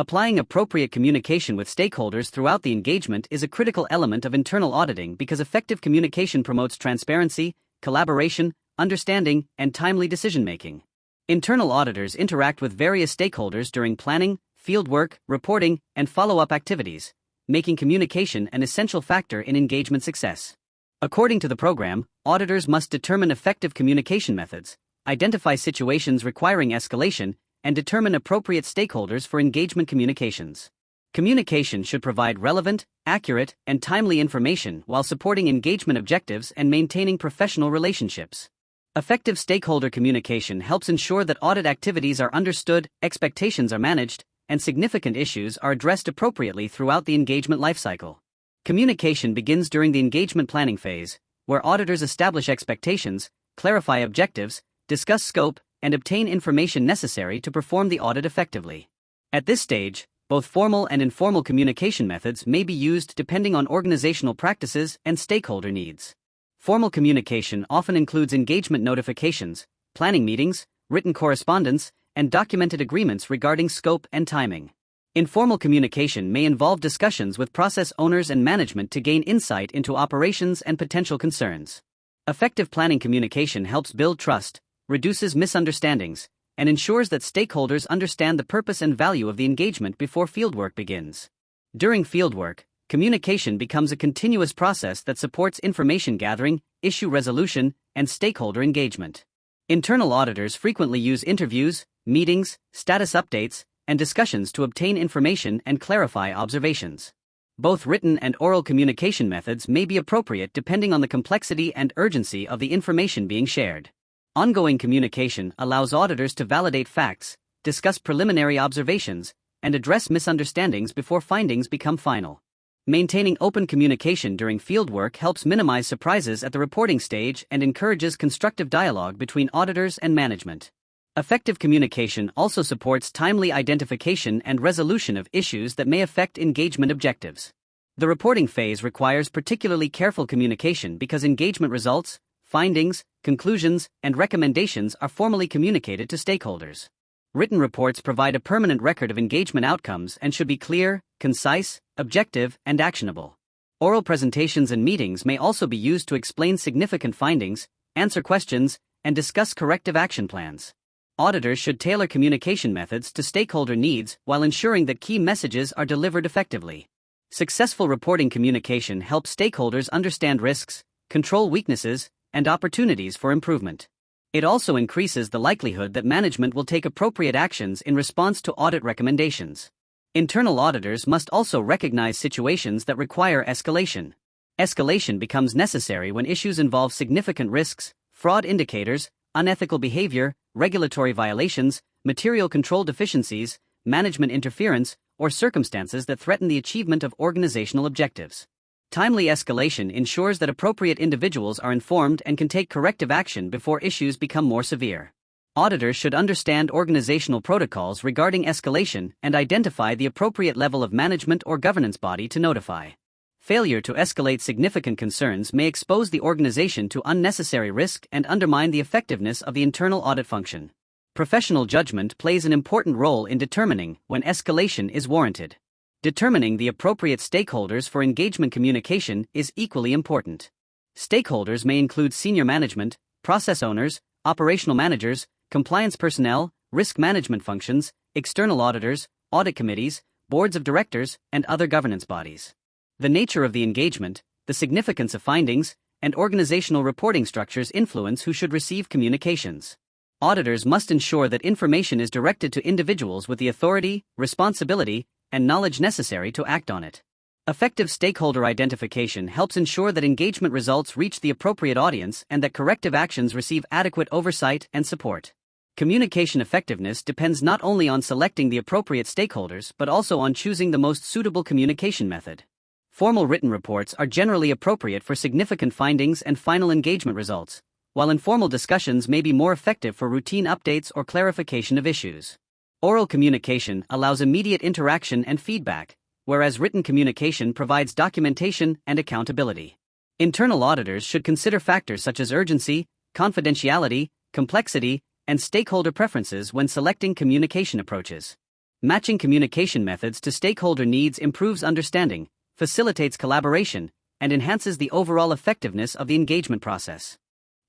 Applying appropriate communication with stakeholders throughout the engagement is a critical element of internal auditing because effective communication promotes transparency, collaboration, understanding, and timely decision-making. Internal auditors interact with various stakeholders during planning, fieldwork, reporting, and follow-up activities, making communication an essential factor in engagement success. According to the program, auditors must determine effective communication methods, identify situations requiring escalation, and determine appropriate stakeholders for engagement communications. Communication should provide relevant, accurate, and timely information while supporting engagement objectives and maintaining professional relationships. Effective stakeholder communication helps ensure that audit activities are understood, expectations are managed, and significant issues are addressed appropriately throughout the engagement lifecycle. Communication begins during the engagement planning phase, where auditors establish expectations, clarify objectives, discuss scope, and obtain information necessary to perform the audit effectively. At this stage, both formal and informal communication methods may be used depending on organizational practices and stakeholder needs. Formal communication often includes engagement notifications, planning meetings, written correspondence, and documented agreements regarding scope and timing. Informal communication may involve discussions with process owners and management to gain insight into operations and potential concerns. Effective planning communication helps build trust, reduces misunderstandings, and ensures that stakeholders understand the purpose and value of the engagement before fieldwork begins. During fieldwork, communication becomes a continuous process that supports information gathering, issue resolution, and stakeholder engagement. Internal auditors frequently use interviews, meetings, status updates, and discussions to obtain information and clarify observations. Both written and oral communication methods may be appropriate depending on the complexity and urgency of the information being shared. Ongoing communication allows auditors to validate facts, discuss preliminary observations, and address misunderstandings before findings become final. Maintaining open communication during fieldwork helps minimize surprises at the reporting stage and encourages constructive dialogue between auditors and management. Effective communication also supports timely identification and resolution of issues that may affect engagement objectives. The reporting phase requires particularly careful communication because engagement results, findings, conclusions, and recommendations are formally communicated to stakeholders. Written reports provide a permanent record of engagement outcomes and should be clear, concise, objective, and actionable. Oral presentations and meetings may also be used to explain significant findings, answer questions, and discuss corrective action plans. Auditors should tailor communication methods to stakeholder needs while ensuring that key messages are delivered effectively. Successful reporting communication helps stakeholders understand risks, control weaknesses, and opportunities for improvement. It also increases the likelihood that management will take appropriate actions in response to audit recommendations. Internal auditors must also recognize situations that require escalation. Escalation becomes necessary when issues involve significant risks, fraud indicators, unethical behavior, regulatory violations, material control deficiencies, management interference, or circumstances that threaten the achievement of organizational objectives. Timely escalation ensures that appropriate individuals are informed and can take corrective action before issues become more severe. Auditors should understand organizational protocols regarding escalation and identify the appropriate level of management or governance body to notify. Failure to escalate significant concerns may expose the organization to unnecessary risk and undermine the effectiveness of the internal audit function. Professional judgment plays an important role in determining when escalation is warranted. Determining the appropriate stakeholders for engagement communication is equally important. Stakeholders may include senior management, process owners, operational managers, compliance personnel, risk management functions, external auditors, audit committees, boards of directors, and other governance bodies. The nature of the engagement, the significance of findings, and organizational reporting structures influence who should receive communications. Auditors must ensure that information is directed to individuals with the authority, responsibility, and knowledge necessary to act on it. Effective stakeholder identification helps ensure that engagement results reach the appropriate audience and that corrective actions receive adequate oversight and support. Communication effectiveness depends not only on selecting the appropriate stakeholders but also on choosing the most suitable communication method. Formal written reports are generally appropriate for significant findings and final engagement results, while informal discussions may be more effective for routine updates or clarification of issues. Oral communication allows immediate interaction and feedback, whereas written communication provides documentation and accountability. Internal auditors should consider factors such as urgency, confidentiality, complexity, and stakeholder preferences when selecting communication approaches. Matching communication methods to stakeholder needs improves understanding, facilitates collaboration, and enhances the overall effectiveness of the engagement process.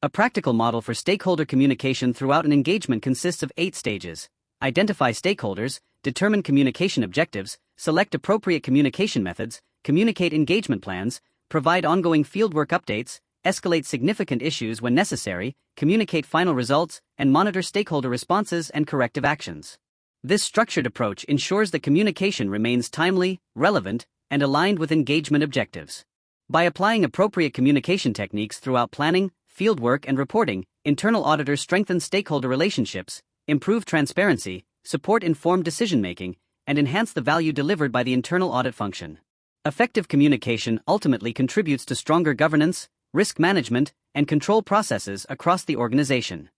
A practical model for stakeholder communication throughout an engagement consists of 8 stages. Identify stakeholders, determine communication objectives, select appropriate communication methods, communicate engagement plans, provide ongoing fieldwork updates, escalate significant issues when necessary, communicate final results, and monitor stakeholder responses and corrective actions. This structured approach ensures that communication remains timely, relevant, and aligned with engagement objectives. By applying appropriate communication techniques throughout planning, fieldwork, and reporting, internal auditors strengthen stakeholder relationships, improve transparency, support informed decision-making, and enhance the value delivered by the internal audit function. Effective communication ultimately contributes to stronger governance, risk management, and control processes across the organization.